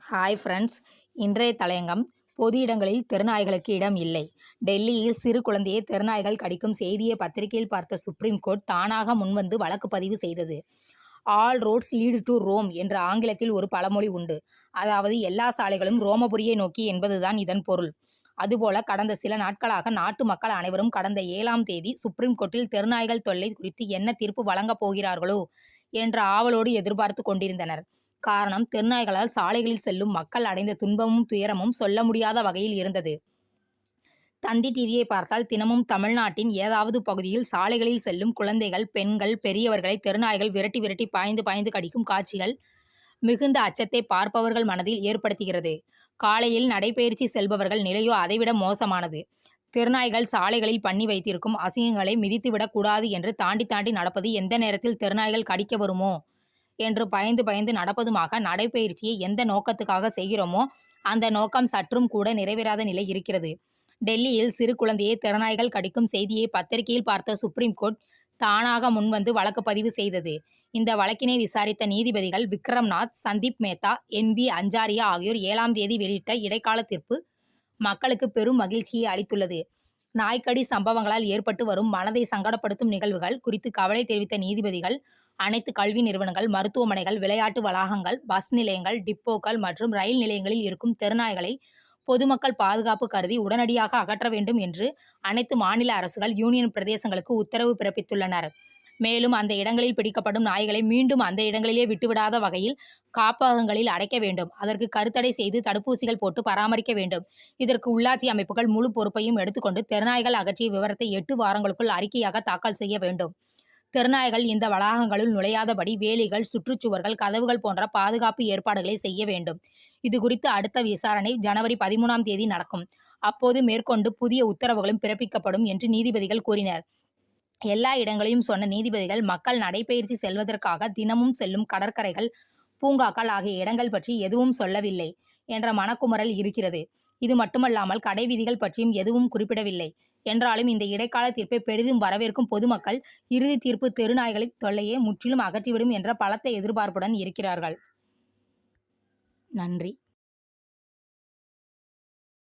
Hi friends, இன்றைய தலையங்கம் பொது இடங்களில் தெருநாய்களுக்கு இடம் இல்லை. டெல்லியில் சிறு குழந்தையை தெருநாய்கள் கடிக்கும் செய்தியை பத்திரிகையில் பார்த்த சுப்ரீம் கோர்ட் தானாக முன்வந்து வழக்கு பதிவு செய்தது. All roads lead to Rome என்ற ஆங்கிலத்தில் ஒரு பழமொழி உண்டு. அதாவது எல்லா சாலைகளும் ரோமபுரியை நோக்கி என்பதுதான் இதன் பொருள். அதுபோல கடந்த சில நாட்களாக நாட்டு மக்கள் அனைவரும் கடந்த 7ஆம் தேதி சுப்ரீம் கோர்ட்டில் தெருநாய்கள் தொல்லை குறித்து என்ன தீர்ப்பு வழங்கப் போகிறார்களோ என்ற ஆவலோடு எதிர்பார்த்து கொண்டிருந்தனர். காரணம், தெருநாய்களால் சாலைகளில் செல்லும் மக்கள் அடைந்த துன்பமும் துயரமும் சொல்ல முடியாத வகையில் இருந்தது. தந்தி டிவியை பார்த்தால் தினமும் தமிழ்நாட்டின் ஏதாவது பகுதியில் சாலைகளில் செல்லும் குழந்தைகள், பெண்கள், பெரியவர்களை தெருநாய்கள் விரட்டி விரட்டி பாய்ந்து பாய்ந்து கடிக்கும் காட்சிகள் மிகுந்த அச்சத்தை பார்ப்பவர்கள் மனதில் ஏற்படுத்துகிறது. காலையில் நடைபயிற்சி செல்பவர்கள் நிலையோ அதைவிட மோசமானது. தெருநாய்கள் சாலைகளில் பண்ணி வைத்திருக்கும் அசிங்கங்களை மிதித்துவிடக் கூடாது என்று தாண்டி தாண்டி நடப்பது, எந்த நேரத்தில் தெருநாய்கள் கடிக்க வருமோ என்று பயந்து பயந்து நடப்பதுமாக நடைபயிற்சியை எந்த நோக்கத்துக்காக செய்கிறோமோ அந்த நோக்கம் சற்றும் கூட நிறைவேறாத நிலை இருக்கிறது. டெல்லியில் சிறு குழந்தையை தெருநாய்கள் கடிக்கும் செய்தியை பத்திரிகையில் பார்த்த சுப்ரீம் கோர்ட் தானாக முன்வந்து வழக்கு பதிவு செய்தது. இந்த வழக்கினை விசாரித்த நீதிபதிகள் விக்ரம்நாத், சந்தீப் மேத்தா, NV அஞ்சாரியா ஆகியோர் 7ஆம் தேதி வெளியிட்ட இடைக்கால தீர்ப்பு மக்களுக்கு பெரும் மகிழ்ச்சியை அளித்துள்ளது. நாய்க்கடி சம்பவங்களால் ஏற்பட்டு வரும் மனதை சங்கடப்படுத்தும் நிகழ்வுகள் குறித்து கவலை தெரிவித்த நீதிபதிகள், அனைத்து கல்வி நிறுவனங்கள், மருத்துவமனைகள், விளையாட்டு வளாகங்கள், பஸ் நிலையங்கள், டிப்போக்கள் மற்றும் ரயில் நிலையங்களில் இருக்கும் தெருநாய்களை பொதுமக்கள் பாதுகாப்பு கருதி உடனடியாக அகற்ற வேண்டும் என்று அனைத்து மாநில அரசுகள், யூனியன் பிரதேசங்களுக்கு உத்தரவு பிறப்பித்துள்ளனர். மேலும் அந்த இடங்களில் பிடிக்கப்படும் நாய்களை மீண்டும் அந்த இடங்களிலே விட்டுவிடாத வகையில் காப்பகங்களில் அடைக்க வேண்டும். அதற்கு கருத்தடை செய்து தடுப்பூசிகள் போட்டு பராமரிக்க வேண்டும். இதற்கு உள்ளாட்சி அமைப்புகள் முழு பொறுப்பையும் எடுத்துக்கொண்டு தெருநாய்கள் அகற்றிய விவரத்தை 8 வாரங்களுக்குள் அறிக்கையாக தாக்கல் செய்ய வேண்டும். தெருநாய்கள் இந்த வளாகங்களுள் நுழையாதபடி வேலிகள், சுற்றுச்சுவர்கள், கதவுகள் போன்ற பாதுகாப்பு ஏற்பாடுகளை செய்ய வேண்டும். இதுகுறித்து அடுத்த விசாரணை ஜனவரி 13ஆம் தேதி நடக்கும். அப்போது மேற்கொண்டு புதிய உத்தரவுகளும் பிறப்பிக்கப்படும் என்று நீதிபதிகள் கூறினர். எல்லா இடங்களையும் சொன்ன நீதிபதிகள், மக்கள் நடைபயிற்சி செல்வதற்காக தினமும் செல்லும் கடற்கரைகள், பூங்காக்கள் ஆகிய இடங்கள் பற்றி எதுவும் சொல்லவில்லை என்ற மனக்குமறல் இருக்கிறது. இது மட்டுமல்லாமல் கடை வீதிகள் பற்றியும் எதுவும் குறிப்பிடவில்லை என்றாலும் இந்த இடைக்கால தீர்ப்பை பெரிதும் வரவேற்கும் பொதுமக்கள் இறுதி தீர்ப்பு தெருநாய்களின் தொல்லையை முற்றிலும் அகற்றிவிடும் என்ற பலத்த எதிர்பார்ப்புடன் இருக்கிறார்கள். நன்றி.